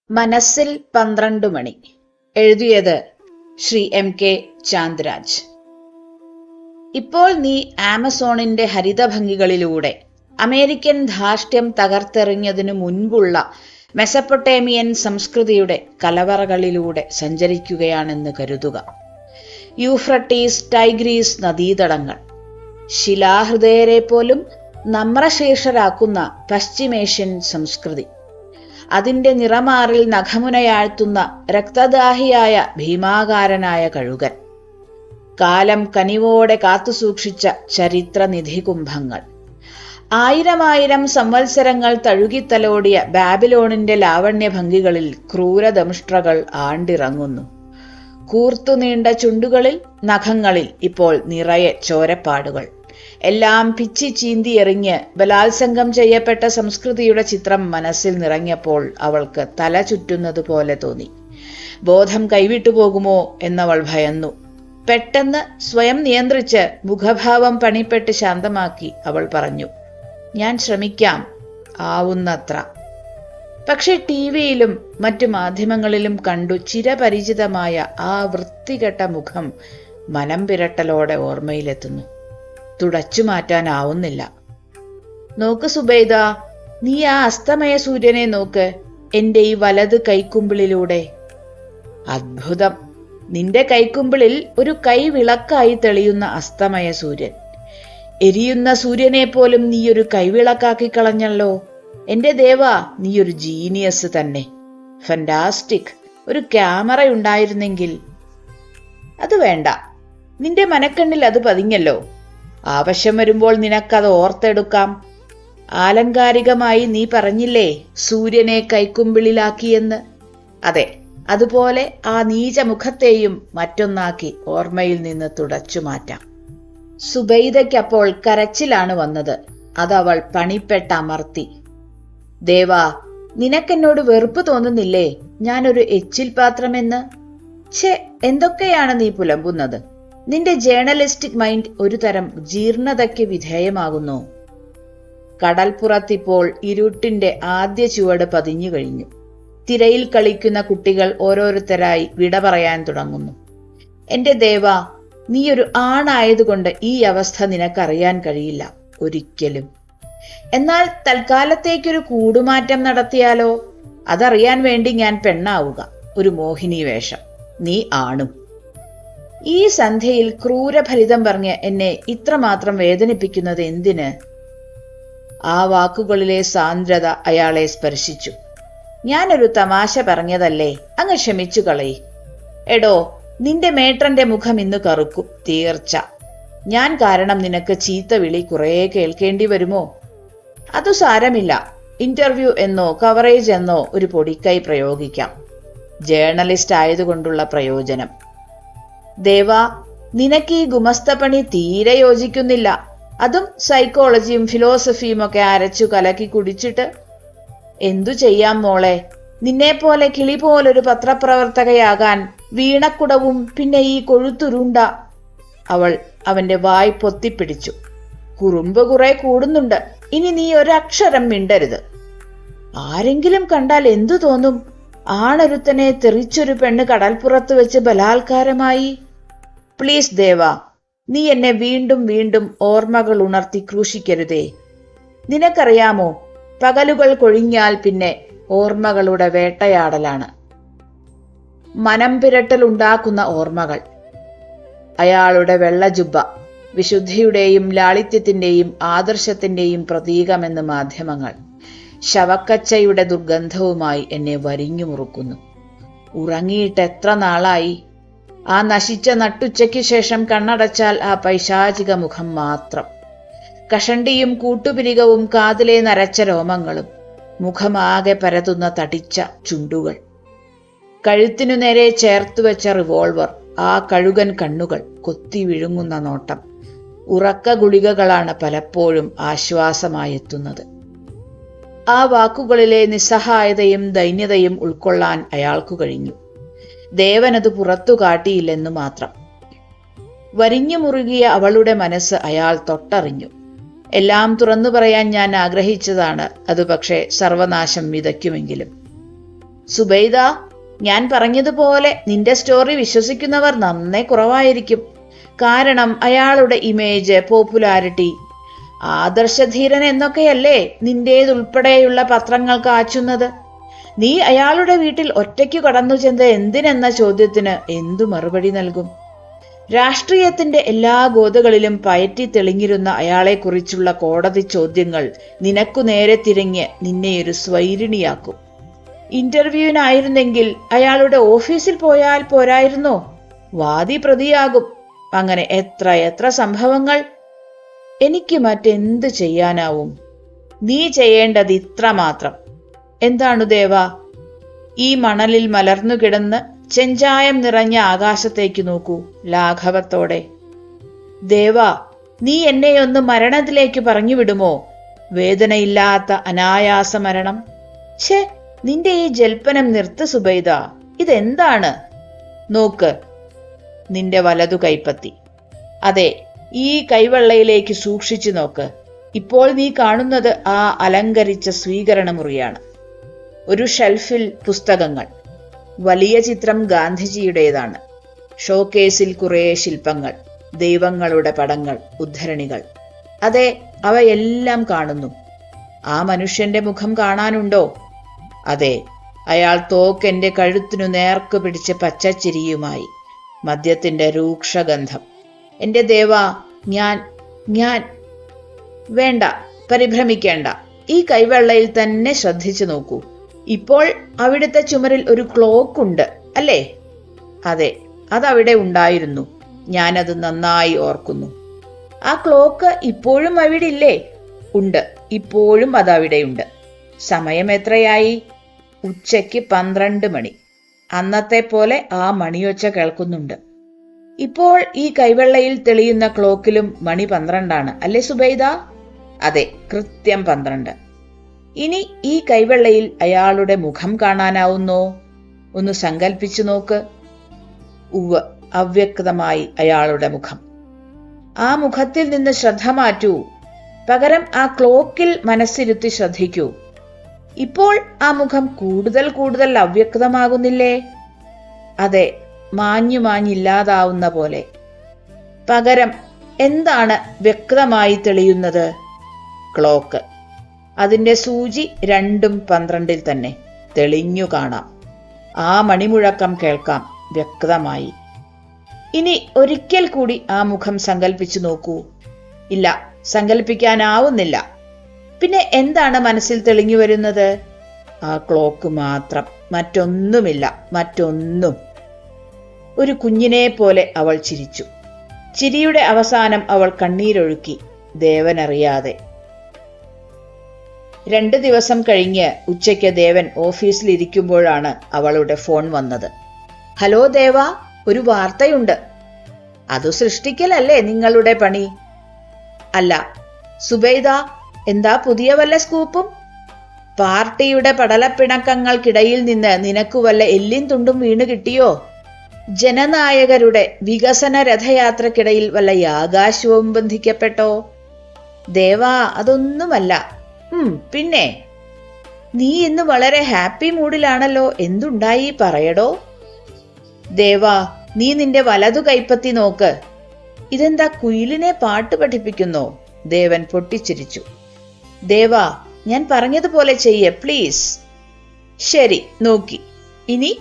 മനസ്സിൽ 12 മണി. എഴുതിയത് ശ്രീ MK ചാന്ദ്രാജ്. ഇപ്പോൾ നീ ആമസോണിന്റെ ഹരിതഭംഗികളിലൂടെ അമേരിക്കൻ ധാർഷ്ട്യം തകർത്തെറിഞ്ഞതിനു മുൻപുള്ള മെസപ്പൊട്ടേമിയൻ സംസ്കൃതിയുടെ കലവറകളിലൂടെ സഞ്ചരിക്കുകയാണെന്ന് കരുതുക. യൂഫ്രട്ടീസ്, ടൈഗ്രീസ് നദീതടങ്ങൾ, ശിലാഹൃദയരെ പോലും നമ്രശീർഷരാക്കുന്ന പശ്ചിമേഷ്യൻ സംസ്കൃതി, അതിന്റെ നിറമാറിൽ നഖമുനയാഴ്ത്തുന്ന രക്തദാഹിയായ ഭീമാകാരനായ കഴുകൻ, കാലം കനിവോടെ കാത്തുസൂക്ഷിച്ച ചരിത്രനിധികുംഭങ്ങൾ, ആയിരമായിരം സംവത്സരങ്ങൾ തഴുകിത്തലോടിയ ബാബിലോണിന്റെ ലാവണ്യഭംഗികളിൽ ക്രൂരദംഷ്ട്രകൾ ആണ്ടിറങ്ങുന്നു. കൂർത്തുനീണ്ട ചുണ്ടുകളിൽ, നഖങ്ങളിൽ ഇപ്പോൾ നിറയെ ചോരപ്പാടുകൾ. എല്ലാം പിച്ചി ചീന്തിയെറിഞ്ഞ് ബലാത്സംഗം ചെയ്യപ്പെട്ട സംസ്കൃതിയുടെ ചിത്രം മനസ്സിൽ നിറഞ്ഞപ്പോൾ അവൾക്ക് തല ചുറ്റുന്നത് പോലെ തോന്നി. ബോധം കൈവിട്ടുപോകുമോ എന്നവൾ ഭയന്നു. പെട്ടെന്ന് സ്വയം നിയന്ത്രിച്ച് മുഖഭാവം പണിപ്പെട്ട് ശാന്തമാക്കി അവൾ പറഞ്ഞു, ഞാൻ ശ്രമിക്കാം, ആവുന്നത്ര. പക്ഷെ ടിവിയിലും മറ്റു മാധ്യമങ്ങളിലും കണ്ടു ചിരപരിചിതമായ ആ വൃത്തികെട്ട മുഖം മനം പിരട്ടലോടെ ഓർമ്മയിലെത്തുന്നു. തുടച്ചു മാറ്റാനാവുന്നില്ല. നോക്ക് സുബൈദ, നീ ആ അസ്തമയ സൂര്യനെ നോക്ക്, എന്റെ ഈ വലത് കൈക്കുമ്പിളിലൂടെ. അത്ഭുതം! നിന്റെ കൈക്കുമ്പിളിൽ ഒരു കൈവിളക്കായി തെളിയുന്ന അസ്തമയ സൂര്യൻ. എരിയുന്ന സൂര്യനെ പോലും നീയൊരു കൈവിളക്കാക്കി കളഞ്ഞല്ലോ. എന്റെ ദേവാ, നീയൊരു ജീനിയസ് തന്നെ. ഫന്റാസ്റ്റിക്! ഒരു ക്യാമറ ഉണ്ടായിരുന്നെങ്കിൽ. അത് വേണ്ട, നിന്റെ മനക്കണ്ണിൽ അത് പതിഞ്ഞല്ലോ. ആവശ്യം വരുമ്പോൾ നിനക്കത് ഓർത്തെടുക്കാം. ആലങ്കാരികമായി നീ പറഞ്ഞില്ലേ സൂര്യനെ കൈക്കുമ്പിളിലാക്കിയെന്ന്? അതെ, അതുപോലെ ആ നീചമുഖത്തെയും മറ്റൊന്നാക്കി ഓർമ്മയിൽ നിന്ന് തുടച്ചു മാറ്റാം. സുബൈദയ്ക്കപ്പോൾ കരച്ചിലാണ് വന്നത്. അതവൾ പണിപ്പെട്ടമർത്തി. ദേവാ, നിനക്കെന്നോട് വെറുപ്പ് തോന്നുന്നില്ലേ ഞാനൊരു എച്ചിൽ പാത്രമെന്ന്? ഛേ, എന്തൊക്കെയാണ് നീ പുലമ്പുന്നത്? നിന്റെ ജേർണലിസ്റ്റിക് മൈൻഡ് ഒരു തരം ജീർണതയ്ക്ക് വിധേയമാകുന്നു. കടൽപ്പുറത്തിപ്പോൾ ഇരുട്ടിന്റെ ആദ്യ ചുവട് പതിഞ്ഞു കഴിഞ്ഞു. തിരയിൽ കളിക്കുന്ന കുട്ടികൾ ഓരോരുത്തരായി വിട പറയാൻ തുടങ്ങുന്നു. എന്റെ ദേവാ, നീ ഒരു ആണായതുകൊണ്ട് ഈ അവസ്ഥ നിനക്കറിയാൻ കഴിയില്ല, ഒരിക്കലും. എന്നാൽ തൽക്കാലത്തേക്കൊരു കൂടുമാറ്റം നടത്തിയാലോ? അതറിയാൻ വേണ്ടി ഞാൻ പെണ്ണാവുക, ഒരു മോഹിനി വേഷം, നീ ആണും. ഈ സന്ധ്യയിൽ ക്രൂരഫലിതം പറഞ്ഞ് എന്നെ ഇത്രമാത്രം വേദനിപ്പിക്കുന്നത് എന്തിന്? ആ വാക്കുകളിലെ സാന്ദ്രത അയാളെ സ്പർശിച്ചു. ഞാനൊരു തമാശ പറഞ്ഞതല്ലേ, അങ്ങ് ക്ഷമിച്ചു കളയി. എടോ, നിന്റെ മേട്രന്റെ മുഖം ഇന്ന് കറുക്കും, തീർച്ച. ഞാൻ കാരണം നിനക്ക് ചീത്ത വിളി കുറേ കേൾക്കേണ്ടി വരുമോ? അതു സാരമില്ല. ഇന്റർവ്യൂ എന്നോ കവറേജ് എന്നോ ഒരു പൊടിക്കൈ പ്രയോഗിക്കാം. ജേർണലിസ്റ്റ് ആയതുകൊണ്ടുള്ള പ്രയോജനം. ദേവാ, നിനക്ക് ഈ ഗുമസ്തപ്പണി തീരെ യോജിക്കുന്നില്ല. അതും സൈക്കോളജിയും ഫിലോസഫിയും ഒക്കെ അരച്ചു കലക്കി കുടിച്ചിട്ട്. എന്തു ചെയ്യാം മോളെ, നിന്നെപ്പോലെ കിളി പോലൊരു പത്രപ്രവർത്തകയാകാൻ വീണക്കുടവും പിന്നെ ഈ കൊഴുത്തുരുണ്ട. അവൾ അവന്റെ വായ് പൊത്തിപ്പിടിച്ചു. കുറുമ്പ് കുറെ കൂടുന്നുണ്ട്. ഇനി നീ ഒരക്ഷരം മിണ്ടരുത്. ആരെങ്കിലും കണ്ടാൽ എന്തു തോന്നും? ആണൊരുത്തനെ തെറിച്ചൊരു പെണ്ണ് കടൽപ്പുറത്ത് വെച്ച് ബലാത്കാരമായി. പ്ലീസ് ദേവാ, നീ എന്നെ വീണ്ടും വീണ്ടും ഓർമ്മകൾ ഉണർത്തി ക്രൂശിക്കരുതേ. നിനക്കറിയാമോ, പകലുകൾ കൊഴിഞ്ഞാൽ പിന്നെ ഓർമ്മകളുടെ വേട്ടയാടലാണ്. മനം പിരട്ടലുണ്ടാക്കുന്ന ഓർമ്മകൾ. അയാളുടെ വെള്ളജുബ്ബ വിശുദ്ധിയുടെയും ലാളിത്യത്തിന്റെയും ആദർശത്തിന്റെയും പ്രതീകമെന്ന് മാധ്യമങ്ങൾ. ശവക്കച്ചയുടെ ദുർഗന്ധവുമായി എന്നെ വരിഞ്ഞു മുറുക്കുന്നു. ഉറങ്ങിയിട്ട് എത്ര നാളായി? ആ നശിച്ച നട്ടുച്ചയ്ക്ക് ശേഷം കണ്ണടച്ചാൽ ആ പൈശാചിക മുഖം മാത്രം. കഷണ്ടിയും കൂട്ടുപിരികവും കാതിലെ നരച്ച രോമങ്ങളും, മുഖമാകെ പരതുന്ന തടിച്ച ചുണ്ടുകൾ, കഴുത്തിനു നേരെ ചേർത്തുവെച്ച റിവോൾവർ, ആ കഴുകൻ കണ്ണുകൾ, കൊത്തി വിഴുങ്ങുന്ന നോട്ടം. ഉറക്ക ഗുളികകളാണ് പലപ്പോഴും ആശ്വാസമായെത്തുന്നത്. ആ വാക്കുകളിലെ നിസ്സഹായതയും ദൈന്യതയും ഉൾക്കൊള്ളാൻ അയാൾക്കു കഴിഞ്ഞു. ദേവനത് പുറത്തു കാട്ടിയില്ലെന്നു മാത്രം. വരിഞ്ഞു മുറുകിയ അവളുടെ മനസ്സ് അയാൾ തൊട്ടറിഞ്ഞു. എല്ലാം തുറന്നു പറയാൻ ഞാൻ ആഗ്രഹിച്ചതാണ്. അത് പക്ഷേ സർവനാശം വിതയ്ക്കുമെങ്കിലും. സുബൈദ, ഞാൻ പറഞ്ഞതുപോലെ നിന്റെ സ്റ്റോറി വിശ്വസിക്കുന്നവർ നന്നേ കുറവായിരിക്കും. കാരണം അയാളുടെ ഇമേജ്, പോപ്പുലാരിറ്റി, ആദർശധീരൻ എന്നൊക്കെയല്ലേ നിന്റേതുൾപ്പെടെയുള്ള പത്രങ്ങൾ കാച്ചുന്നത്. നീ അയാളുടെ വീട്ടിൽ ഒറ്റയ്ക്ക് കടന്നു ചെന്നത് എന്തിനെന്ന ചോദ്യത്തിന് എന്തു മറുപടി നൽകും? രാഷ്ട്രീയത്തിന്റെ എല്ലാ ഗോതകളിലും പയറ്റി തെളിഞ്ഞിരുന്ന അയാളെക്കുറിച്ചുള്ള കോടതി ചോദ്യങ്ങൾ നിനക്കു നേരെ തിരിഞ്ഞ് നിന്നെയൊരു സ്വൈരിണിയാക്കും. ഇന്റർവ്യൂവിനായിരുന്നെങ്കിൽ അയാളുടെ ഓഫീസിൽ പോയാൽ പോരായിരുന്നോ? വാദി പ്രതിയാകും. അങ്ങനെ എത്ര സംഭവങ്ങൾ. എനിക്ക് മറ്റെന്ത് ചെയ്യാനാവും? നീ ചെയ്യേണ്ടത് ഇത്ര മാത്രം. എന്താണ് ദേവാ? ഈ മണലിൽ മലർന്നു കിടന്ന് ചെഞ്ചായം നിറഞ്ഞ ആകാശത്തേക്ക് നോക്കൂ ലാഘവത്തോടെ. ദേവാ, നീ എന്നെയൊന്ന് മരണത്തിലേക്ക് പറഞ്ഞു വിടുമോ? വേദനയില്ലാത്ത അനായാസ മരണം. ഛേ, നിന്റെ ഈ ജൽപ്പനം നിർത്ത് സുബൈദ. ഇതെന്താണ്? നോക്ക്, നിന്റെ വലതു കൈപ്പത്തി. അതെ, ഈ കൈവെള്ളയിലേക്ക് സൂക്ഷിച്ചു നോക്ക്. ഇപ്പോൾ നീ കാണുന്നത് ആ അലങ്കരിച്ച സ്വീകരണ മുറിയാണ്. ഒരു ഷെൽഫിൽ പുസ്തകങ്ങൾ. വലിയ ചിത്രം ഗാന്ധിജിയുടേതാണ്. ഷോക്കേസിൽ കുറേ ശില്പങ്ങൾ, ദൈവങ്ങളുടെ പടങ്ങൾ, ഉദ്ധരണികൾ. അതെ, അവയെല്ലാം കാണുന്നു. ആ മനുഷ്യന്റെ മുഖം കാണാനുണ്ടോ? അതെ, അയാൾ തോക്കെന്റെ കഴുത്തിനു നേർക്കു പിടിച്ച് പച്ചച്ചിരിയുമായി. മദ്യത്തിന്റെ രൂക്ഷഗന്ധം. എന്റെ ദേവാ, ഞാൻ വേണ്ട, പരിഭ്രമിക്കേണ്ട. ഈ കൈവെള്ളയിൽ തന്നെ ശ്രദ്ധിച്ചു നോക്കൂ. ഇപ്പോൾ അവിടുത്തെ ചുമരിൽ ഒരു ക്ലോക്ക് ഉണ്ട് അല്ലേ? അതെ, അതവിടെ ഉണ്ടായിരുന്നു. ഞാനത് നന്നായി ഓർക്കുന്നു. ആ ക്ലോക്ക് ഇപ്പോഴും അവിടെ ഇല്ലേ? ഉണ്ട്, ഇപ്പോഴും അതവിടെയുണ്ട്. സമയം എത്രയായി? ഉച്ചയ്ക്ക് 12 മണി. അന്നത്തെ പോലെ ആ മണിയൊച്ച കേൾക്കുന്നുണ്ട്. ഇപ്പോൾ ഈ കൈവെള്ളയിൽ തെളിയുന്ന ക്ലോക്കിലും മണി 12 അല്ലേ സുബൈദ? അതെ, കൃത്യം 12. ഇനി ഈ കൈവെള്ളയിൽ അയാളുടെ മുഖം കാണാനാവുന്നോ? ഒന്ന് സങ്കൽപ്പിച്ചു നോക്ക്. ഉവ്വ്, അവ്യക്തമായി അയാളുടെ മുഖം. ആ മുഖത്തിൽ നിന്ന് ശ്രദ്ധ മാറ്റൂ. പകരം ആ ക്ലോക്കിൽ മനസ്സിരുത്തി ശ്രദ്ധിക്കൂ. ഇപ്പോൾ ആ മുഖം കൂടുതൽ അവ്യക്തമാകുന്നില്ലേ? അതെ, മാഞ്ഞില്ലാതാവുന്ന പോലെ. പകരം എന്താണ് വ്യക്തമായി തെളിയുന്നത്? ക്ലോക്ക്. അതിന്റെ സൂചി 2:12 തന്നെ തെളിഞ്ഞു കാണാം. ആ മണിമുഴക്കം കേൾക്കാം വ്യക്തമായി. ഇനി ഒരിക്കൽ കൂടി ആ മുഖം സങ്കല്പിച്ചു നോക്കൂ. ഇല്ല, സങ്കല്പിക്കാനാവുന്നില്ല. പിന്നെ എന്താണ് മനസ്സിൽ തെളിഞ്ഞു വരുന്നത്? ആ ക്ലോക്ക് മാത്രം, മറ്റൊന്നുമില്ല, മറ്റൊന്നും. ഒരു കുഞ്ഞിനെ പോലെ അവൾ ചിരിച്ചു. ചിരിയുടെ അവസാനം അവൾ കണ്ണീരൊഴുക്കി, ദേവനറിയാതെ. 2 ദിവസം കഴിഞ്ഞ് ഉച്ചയ്ക്ക് ദേവൻ ഓഫീസിലിരിക്കുമ്പോഴാണ് അവളുടെ ഫോൺ വന്നത്. ഹലോ ദേവ, ഒരു വാർത്തയുണ്ട്. അതു സൃഷ്ടിക്കലല്ലേ നിങ്ങളുടെ പണി? അല്ല. സുബൈദ, എന്താ പുതിയ വല്ല സ്കൂപ്പും? പാർട്ടിയുടെ പടലപ്പിണക്കങ്ങൾക്കിടയിൽ നിന്ന് നിനക്കു വല്ല എല്ലിൻ തുണ്ടും വീണ് കിട്ടിയോ? ജനനായകരുടെ വികസന രഥയാത്രക്കിടയിൽ വല്ല യാഗാശ്വവും ബന്ധിക്കപ്പെട്ടോ? ദേവാ, അതൊന്നുമല്ല. പിന്നെ നീ ഇന്ന് വളരെ ഹാപ്പി മൂഡിലാണല്ലോ. എന്തുണ്ടായി പറയടോ? ദേവാ, നീ നിന്റെ വലതു കൈപ്പത്തി നോക്ക്. ഇതെന്താ, കുയിലിനെ പാട്ട് പഠിപ്പിക്കുന്നോ? ദേവൻ പൊട്ടിച്ചിരിച്ചു. ദേവാ, ഞാൻ പറഞ്ഞതുപോലെ ചെയ്യേ പ്ലീസ്. ശരി, നോക്കി. ഇനി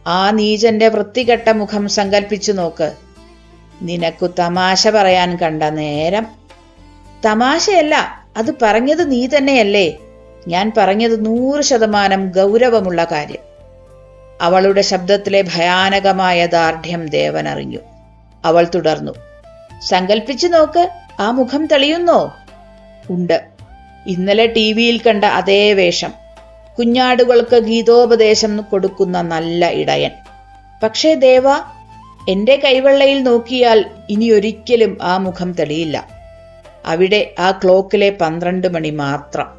ആ നീചന്റെ വൃത്തികെട്ട മുഖം സങ്കൽപ്പിച്ചു നോക്ക്. നിനക്കു തമാശ പറയാൻ കണ്ട നേരം. തമാശയല്ല, അത് പറഞ്ഞത് നീ തന്നെയല്ലേ. ഞാൻ പറഞ്ഞത് 100% ഗൗരവമുള്ള കാര്യം. അവളുടെ ശബ്ദത്തിലെ ഭയാനകമായ ദാർഢ്യം ദേവൻ അറിഞ്ഞു. അവൾ തുടർന്നു. സങ്കൽപ്പിച്ചു നോക്ക്, ആ മുഖം തെളിയുന്നോ? ഉണ്ട്. ഇന്നലെ ടിവിയിൽ കണ്ട അതേ വേഷം. കുഞ്ഞാടുകൾക്ക് ഗീതോപദേശം കൊടുക്കുന്ന നല്ല ഇടയൻ. പക്ഷേ ദേവ, എന്റെ കൈവെള്ളയിൽ നോക്കിയാൽ ഇനി ഒരിക്കലും ആ മുഖം തെളിയില്ല. അവിടെ ആ ക്ലോക്കിലെ 12 മണി മാത്രം.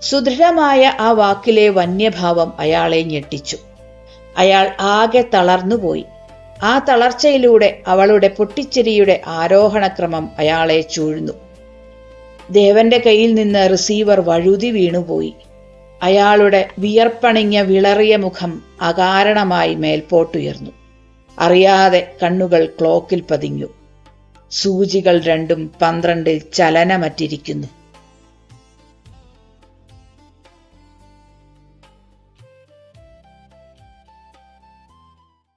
സുദൃഢമായ ആ വാക്കിലെ വന്യഭാവം അയാളെ ഞെട്ടിച്ചു. അയാൾ ആകെ തളർന്നുപോയി. ആ തളർച്ചയിലൂടെ അവളുടെ പൊട്ടിച്ചിരിയുടെ ആരോഹണക്രമം അയാളെ ചൂഴ്ന്നു. ദേവന്റെ കയ്യിൽ നിന്ന് റിസീവർ വഴുതി വീണുപോയി. അയാളുടെ വിയർപ്പണിഞ്ഞ വിളറിയ മുഖം അകാരണമായി മേൽപോട്ടുയർന്നു. അറിയാതെ കണ്ണുകൾ ക്ലോക്കിൽ പതിഞ്ഞു. സൂചികൾ രണ്ടും 12 ചലനമറ്റിരിക്കുന്നു.